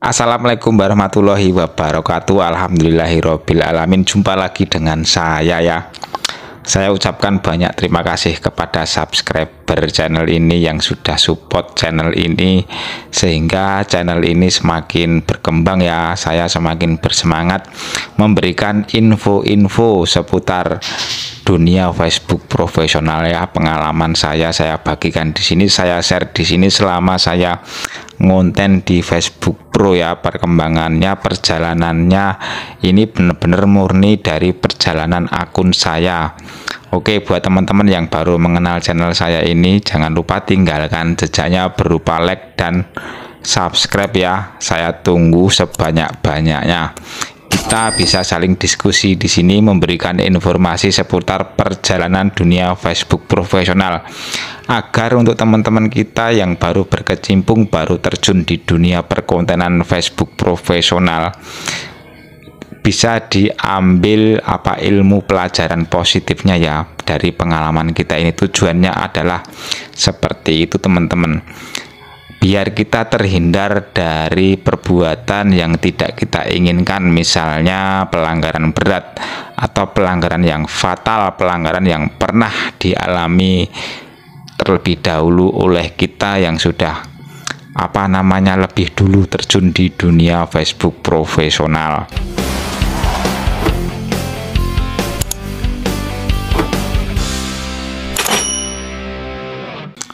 Assalamualaikum warahmatullahi wabarakatuh. Alhamdulillahirabbil alamin. Jumpa lagi dengan saya ya. Saya ucapkan banyak terima kasih kepada subscriber channel ini yang sudah support channel ini, sehingga channel ini semakin berkembang ya. Saya semakin bersemangat memberikan info-info seputar dunia Facebook profesional ya. Pengalaman saya bagikan di sini, saya share di sini selama saya ngonten di Facebook Pro ya. Perkembangannya, perjalanannya ini benar-benar murni dari perjalanan akun saya. Oke, buat teman-teman yang baru mengenal channel saya ini, jangan lupa tinggalkan jejaknya berupa like dan subscribe ya. Saya tunggu sebanyak-banyaknya. Kita bisa saling diskusi di sini, memberikan informasi seputar perjalanan dunia Facebook profesional, agar untuk teman-teman kita yang baru berkecimpung, baru terjun di dunia perkontenan Facebook profesional, bisa diambil ilmu pelajaran positifnya ya dari pengalaman kita ini. Tujuannya adalah seperti itu teman-teman, biar kita terhindar dari perbuatan yang tidak kita inginkan, misalnya pelanggaran berat atau pelanggaran yang fatal, pelanggaran yang pernah dialami terlebih dahulu oleh kita yang sudah lebih dulu terjun di dunia Facebook profesional.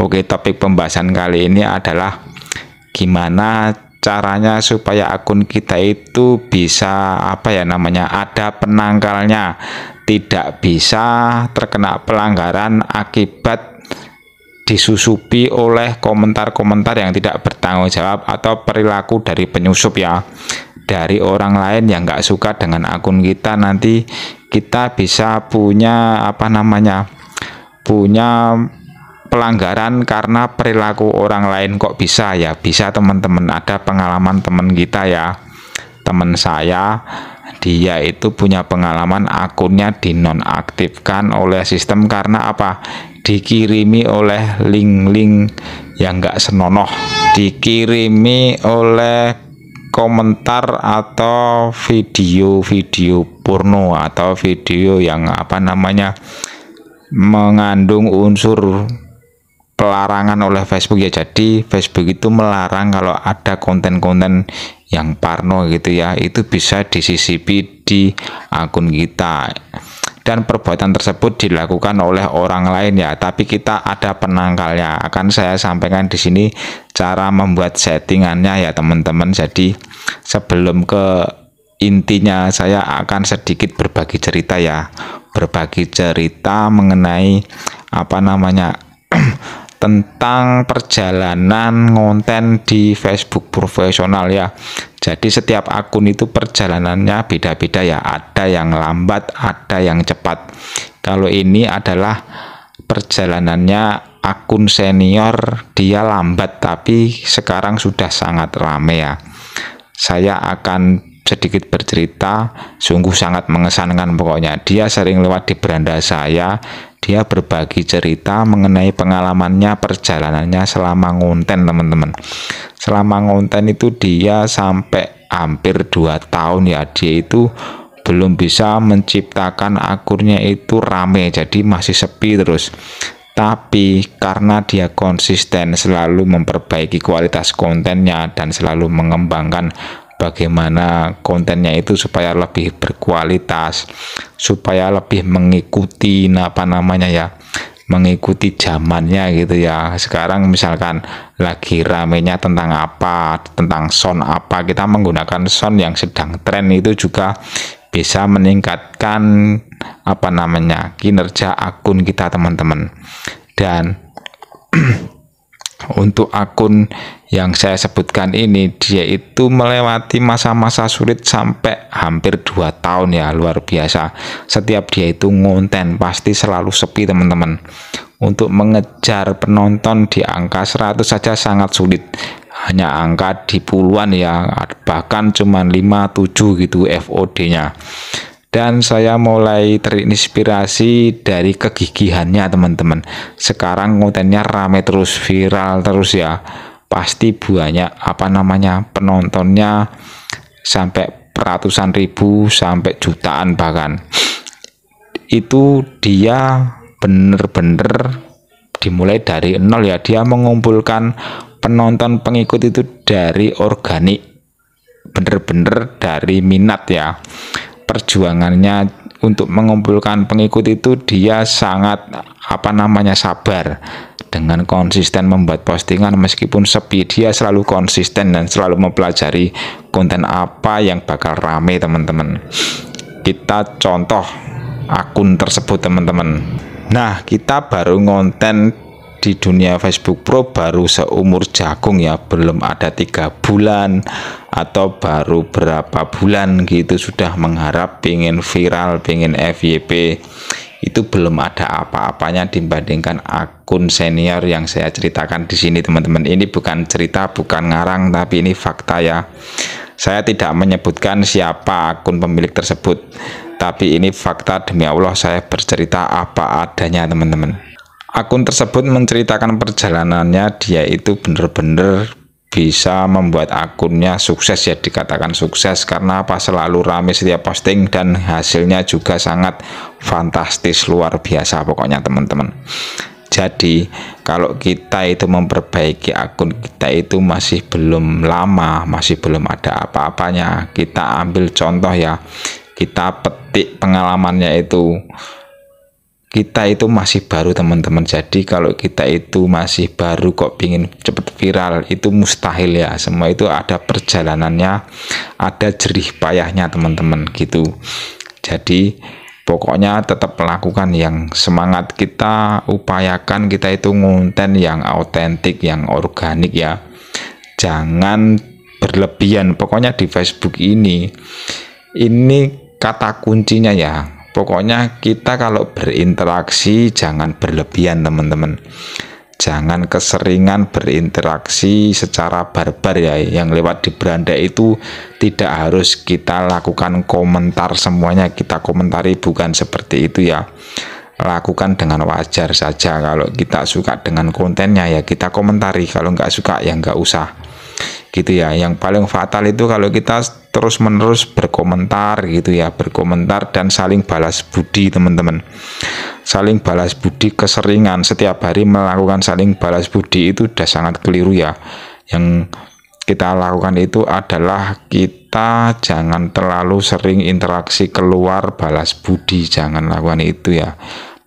Oke, topik pembahasan kali ini adalah gimana caranya supaya akun kita itu bisa ada penangkalnya, tidak bisa terkena pelanggaran akibat disusupi oleh komentar-komentar yang tidak bertanggung jawab atau perilaku dari penyusup ya, dari orang lain yang nggak suka dengan akun kita. Nanti kita bisa punya pelanggaran karena perilaku orang lain. Kok bisa ya? Bisa teman-teman. Ada pengalaman teman kita ya, teman saya, dia itu punya pengalaman akunnya dinonaktifkan oleh sistem karena dikirimi oleh link-link yang enggak senonoh, dikirimi oleh komentar atau video-video porno atau video yang mengandung unsur pelarangan oleh Facebook ya. Jadi Facebook itu melarang kalau ada konten-konten yang porno gitu ya, itu bisa disisipi di akun kita, dan perbuatan tersebut dilakukan oleh orang lain ya, tapi kita ada penangkalnya. Akan saya sampaikan di sini cara membuat settingannya ya teman-teman. Jadi sebelum ke intinya, saya akan sedikit berbagi cerita ya, berbagi cerita mengenai tentang perjalanan konten di Facebook profesional ya. Jadi setiap akun itu perjalanannya beda-beda ya, ada yang lambat, ada yang cepat. Kalau ini adalah perjalanannya akun senior, dia lambat tapi sekarang sudah sangat rame ya. Saya akan sedikit bercerita, sungguh sangat mengesankan pokoknya. Dia sering lewat di beranda saya, dia berbagi cerita mengenai pengalamannya, perjalanannya selama ngonten teman-teman. Selama ngonten itu dia sampai hampir 2 tahun ya, dia itu belum bisa menciptakan akunnya itu rame, jadi masih sepi terus. Tapi karena dia konsisten selalu memperbaiki kualitas kontennya dan selalu mengembangkan bagaimana kontennya itu supaya lebih berkualitas, supaya lebih mengikuti mengikuti zamannya gitu ya. Sekarang misalkan lagi ramenya tentang tentang sound kita menggunakan sound yang sedang tren, itu juga bisa meningkatkan kinerja akun kita teman-teman. Dan untuk akun yang saya sebutkan ini, dia itu melewati masa-masa sulit sampai hampir 2 tahun ya, luar biasa. Setiap dia itu ngonten pasti selalu sepi teman-teman. Untuk mengejar penonton di angka 100 saja sangat sulit, hanya angka di puluhan ya, bahkan cuma 5-7 gitu FOD-nya. Dan saya mulai terinspirasi dari kegigihannya teman-teman. Sekarang kontennya rame terus, viral terus ya, pasti banyak penontonnya, sampai ratusan ribu sampai jutaan bahkan. Itu dia bener-bener dimulai dari nol ya, dia mengumpulkan penonton pengikut itu dari organik, bener-bener dari minat ya. Perjuangannya untuk mengumpulkan pengikut itu dia sangat sabar, dengan konsisten membuat postingan meskipun sepi. Dia selalu konsisten dan selalu mempelajari konten apa yang bakal rame teman-teman. Kita contoh akun tersebut teman-teman. Nah, kita baru ngonten di dunia Facebook Pro baru seumur jagung ya, belum ada 3 bulan atau baru berapa bulan gitu sudah mengharap pengen viral, pengen FYP. Itu belum ada apa-apanya dibandingkan akun senior yang saya ceritakan di sini teman-teman. Ini bukan cerita, bukan ngarang, tapi ini fakta ya. Saya tidak menyebutkan siapa akun pemilik tersebut, tapi ini fakta, demi Allah saya bercerita apa adanya teman-teman. Akun tersebut menceritakan perjalanannya, dia itu bener-bener bisa membuat akunnya sukses ya, dikatakan sukses karena selalu rame setiap posting dan hasilnya juga sangat fantastis, luar biasa pokoknya teman-teman. Jadi kalau kita itu memperbaiki akun kita itu masih belum lama, masih belum ada apa-apanya. Kita ambil contoh ya, kita petik pengalamannya itu. Kita itu masih baru teman-teman, jadi kalau kita itu masih baru kok pingin cepet viral itu mustahil ya. Semua itu ada perjalanannya, ada jerih payahnya teman-teman gitu. Jadi pokoknya tetap melakukan yang semangat kita upayakan, kita itu ngonten yang autentik, yang organik ya, jangan berlebihan. Pokoknya di Facebook ini kata kuncinya ya. Pokoknya kita kalau berinteraksi jangan berlebihan teman-teman. Jangan keseringan berinteraksi secara barbar ya. Yang lewat di beranda itu tidak harus kita lakukan komentar semuanya kita komentari, bukan seperti itu ya. Lakukan dengan wajar saja. Kalau kita suka dengan kontennya ya kita komentari, kalau nggak suka ya nggak usah gitu ya. Yang paling fatal itu kalau kita terus menerus berkomentar gitu ya, berkomentar dan saling balas budi teman-teman. Saling balas budi keseringan, setiap hari melakukan saling balas budi itu udah sangat keliru ya. Yang kita lakukan itu adalah kita jangan terlalu sering interaksi keluar balas budi, jangan lakukan itu ya.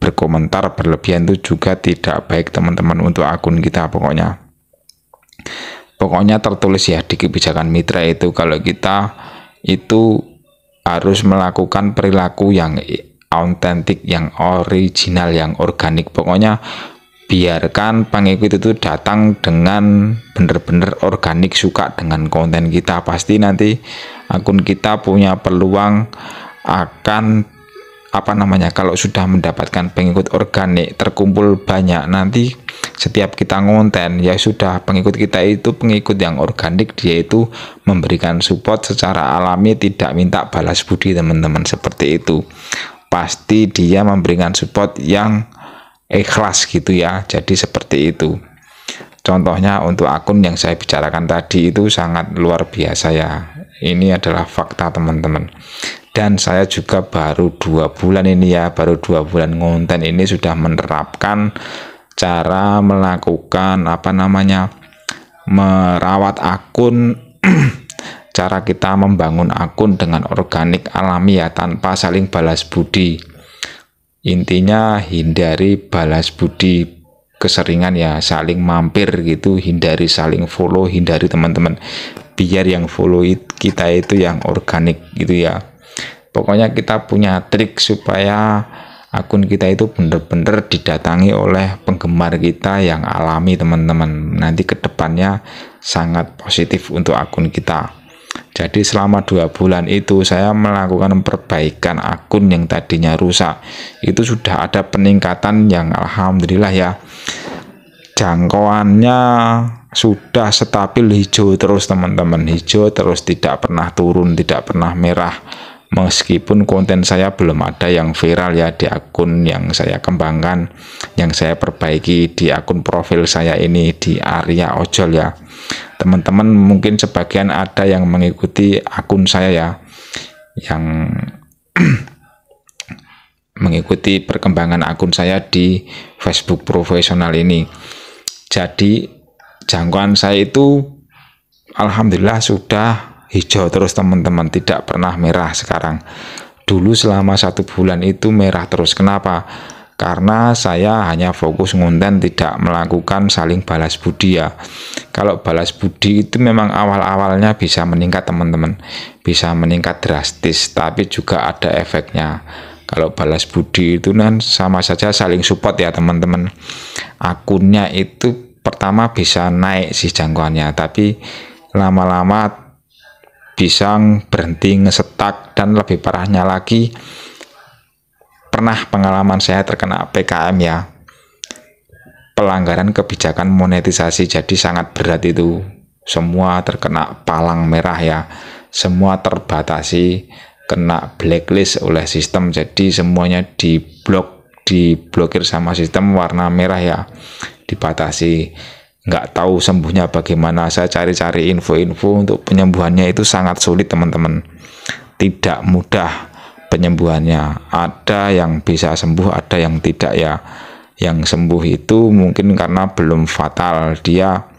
Berkomentar berlebihan itu juga tidak baik teman-teman untuk akun kita. Pokoknya tertulis ya di kebijakan mitra itu kalau kita itu harus melakukan perilaku yang autentik, yang original, yang organik. Pokoknya biarkan pengikut itu datang dengan benar-benar organik, suka dengan konten kita. Pasti nanti akun kita punya peluang akan kalau sudah mendapatkan pengikut organik terkumpul banyak, nanti setiap kita ngonten ya sudah, pengikut kita itu pengikut yang organik, dia itu memberikan support secara alami, tidak minta balas budi teman-teman. Seperti itu, pasti dia memberikan support yang ikhlas gitu ya. Jadi seperti itu contohnya untuk akun yang saya bicarakan tadi, itu sangat luar biasa ya. Ini adalah fakta teman-teman. Dan saya juga baru 2 bulan ini ya, baru 2 bulan ngonten ini sudah menerapkan cara melakukan merawat akun cara kita membangun akun dengan organik alami ya, tanpa saling balas budi. Intinya hindari balas budi keseringan ya, saling mampir gitu, hindari saling follow, hindari teman-teman, biar yang follow kita itu yang organik gitu ya. Pokoknya kita punya trik supaya akun kita itu benar-benar didatangi oleh penggemar kita yang alami teman-teman. Nanti kedepannya sangat positif untuk akun kita. Jadi selama 2 bulan itu saya melakukan perbaikan akun yang tadinya rusak. Itu sudah ada peningkatan yang alhamdulillah ya. Jangkauannya sudah stabil hijau terus teman-teman, hijau terus, tidak pernah turun, tidak pernah merah. Meskipun konten saya belum ada yang viral ya di akun yang saya kembangkan, yang saya perbaiki di akun profil saya ini di Arya Ojol ya. Teman-teman mungkin sebagian ada yang mengikuti akun saya ya, yang mengikuti perkembangan akun saya di Facebook profesional ini. Jadi jangkauan saya itu alhamdulillah sudah hijau terus teman-teman, tidak pernah merah sekarang. Dulu selama 1 bulan itu merah terus. Kenapa? Karena saya hanya fokus ngonten, tidak melakukan saling balas budi ya. Kalau balas budi itu memang awal-awalnya bisa meningkat teman-teman, bisa meningkat drastis, tapi juga ada efeknya. Kalau balas budi itu kan sama saja saling support ya teman-teman. Akunnya itu pertama bisa naik sih jangkauannya, tapi lama-lama bisa berhenti, ngesetak, dan lebih parahnya lagi pernah pengalaman saya terkena PKM ya, pelanggaran kebijakan monetisasi. Jadi sangat berat itu, semua terkena palang merah ya, semua terbatasi, kena blacklist oleh sistem. Jadi semuanya diblokir sama sistem, warna merah ya, dibatasi. Nggak tahu sembuhnya bagaimana. Saya cari-cari info-info untuk penyembuhannya itu sangat sulit teman-teman, tidak mudah penyembuhannya. Ada yang bisa sembuh, ada yang tidak ya. Yang sembuh itu mungkin karena belum fatal, dia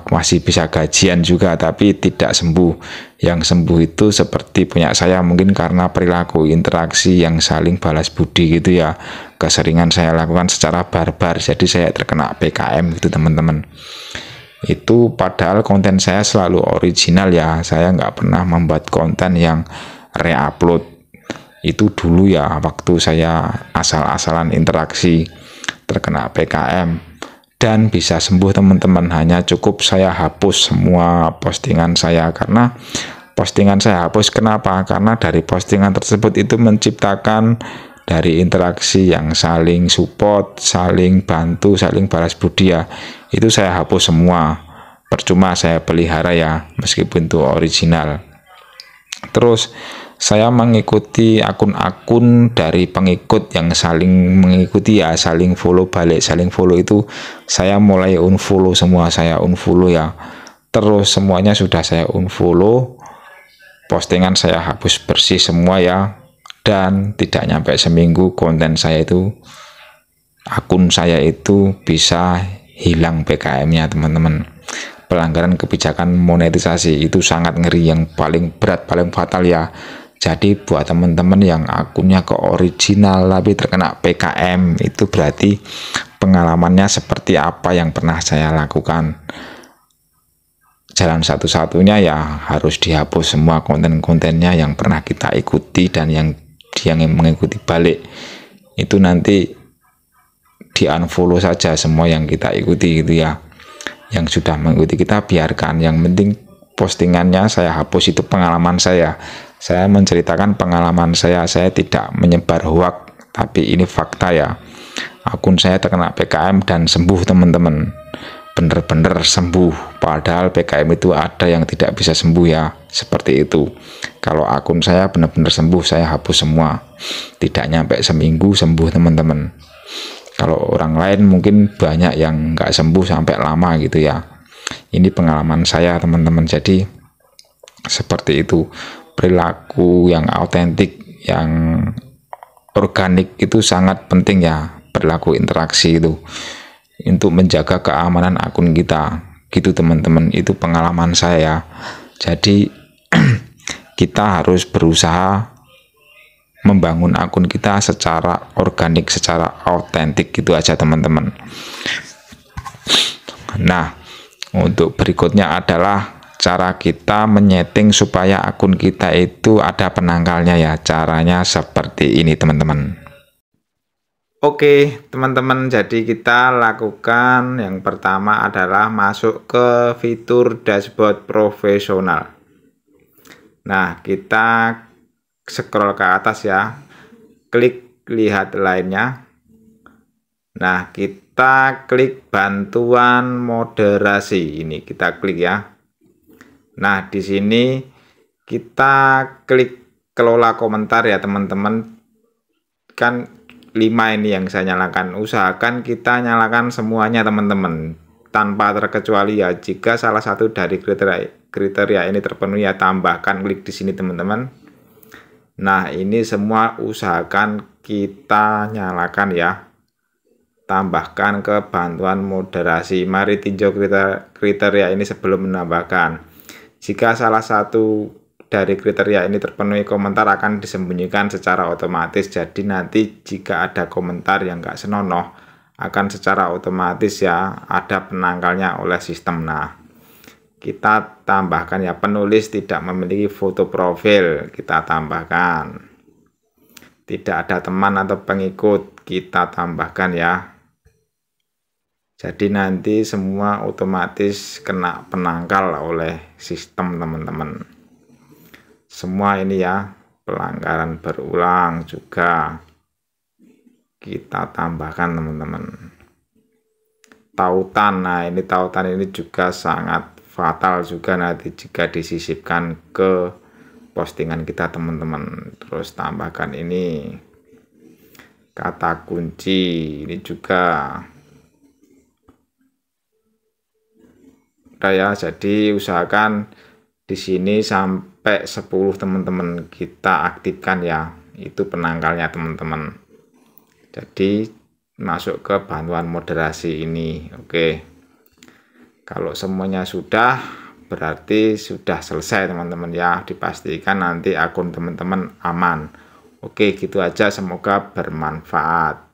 masih bisa gajian juga tapi tidak sembuh. Yang sembuh itu seperti punya saya, mungkin karena perilaku interaksi yang saling balas budi gitu ya, keseringan saya lakukan secara barbar, jadi saya terkena PKM gitu teman-teman. Itu padahal konten saya selalu original ya, saya nggak pernah membuat konten yang re-upload. Itu dulu ya, waktu saya asal-asalan interaksi, terkena PKM. Dan bisa sembuh teman-teman, hanya cukup saya hapus semua postingan saya. Karena postingan saya hapus, kenapa? Karena dari postingan tersebut itu menciptakan dari interaksi yang saling support, saling bantu, saling balas budi ya, itu saya hapus semua. Percuma saya pelihara ya, meskipun itu original. Terus saya mengikuti akun-akun dari pengikut yang saling mengikuti ya, saling follow balik. Saling follow itu saya mulai unfollow semua, saya unfollow ya. Terus semuanya sudah saya unfollow, postingan saya hapus bersih semua ya. Dan tidak nyampe seminggu konten saya itu, akun saya itu bisa hilang PKM-nya teman-teman. Pelanggaran kebijakan monetisasi itu sangat ngeri, yang paling berat, paling fatal ya. Jadi buat teman-teman yang akunnya ke original tapi terkena PKM, itu berarti pengalamannya seperti apa yang pernah saya lakukan. Jalan satu-satunya ya harus dihapus semua konten-kontennya yang pernah kita ikuti, dan yang mengikuti balik itu nanti di unfollow saja semua yang kita ikuti gitu ya. Yang sudah mengikuti kita biarkan, yang penting postingannya saya hapus. Itu pengalaman saya menceritakan pengalaman saya tidak menyebar hoak, tapi ini fakta ya. Akun saya terkena PKM dan sembuh teman-teman, bener-bener sembuh. Padahal PKM itu ada yang tidak bisa sembuh ya, seperti itu. Kalau akun saya benar-benar sembuh, saya hapus semua, tidak nyampe seminggu sembuh teman-teman. Kalau orang lain mungkin banyak yang nggak sembuh sampai lama gitu ya. Ini pengalaman saya teman-teman. Jadi seperti itu, perilaku yang autentik, yang organik itu sangat penting ya. Perilaku interaksi itu untuk menjaga keamanan akun kita gitu teman-teman. Itu pengalaman saya. Jadi kita harus berusaha membangun akun kita secara organik, secara autentik gitu aja teman-teman. Nah, untuk berikutnya adalah cara kita menyeting supaya akun kita itu ada penangkalnya ya. Caranya seperti ini teman-teman. Oke teman-teman, jadi kita lakukan yang pertama adalah masuk ke fitur dashboard profesional. Nah, kita scroll ke atas ya, klik lihat lainnya. Nah, kita klik bantuan moderasi, ini kita klik ya. Nah, di sini kita klik kelola komentar ya teman-teman. Kan 5 ini yang saya nyalakan. Usahakan kita nyalakan semuanya teman-teman, tanpa terkecuali ya. Jika salah satu dari kriteria ini terpenuhi ya tambahkan, klik di sini teman-teman. Nah, ini semua usahakan kita nyalakan ya. Tambahkan ke bantuan moderasi. Mari tinjau kriteria ini sebelum menambahkan. Jika salah satu dari kriteria ini terpenuhi, komentar akan disembunyikan secara otomatis. Jadi nanti jika ada komentar yang nggak senonoh, akan secara otomatis ya ada penangkalnya oleh sistem. Nah, kita tambahkan ya, penulis tidak memiliki foto profil, kita tambahkan. Tidak ada teman atau pengikut, kita tambahkan ya. Jadi nanti semua otomatis kena penangkal oleh sistem teman-teman. Semua ini ya, pelanggaran berulang juga kita tambahkan teman-teman. Tautan, nah ini tautan ini juga sangat fatal juga nanti jika disisipkan ke postingan kita teman-teman. Terus tambahkan ini kata kunci, ini juga udah ya. Jadi usahakan di sini sampai 10 teman-teman kita aktifkan ya, itu penangkalnya teman-teman. Jadi masuk ke bantuan moderasi ini. Oke, kalau semuanya sudah, berarti sudah selesai teman-teman ya. Dipastikan nanti akun teman-teman aman. Oke, gitu aja, semoga bermanfaat.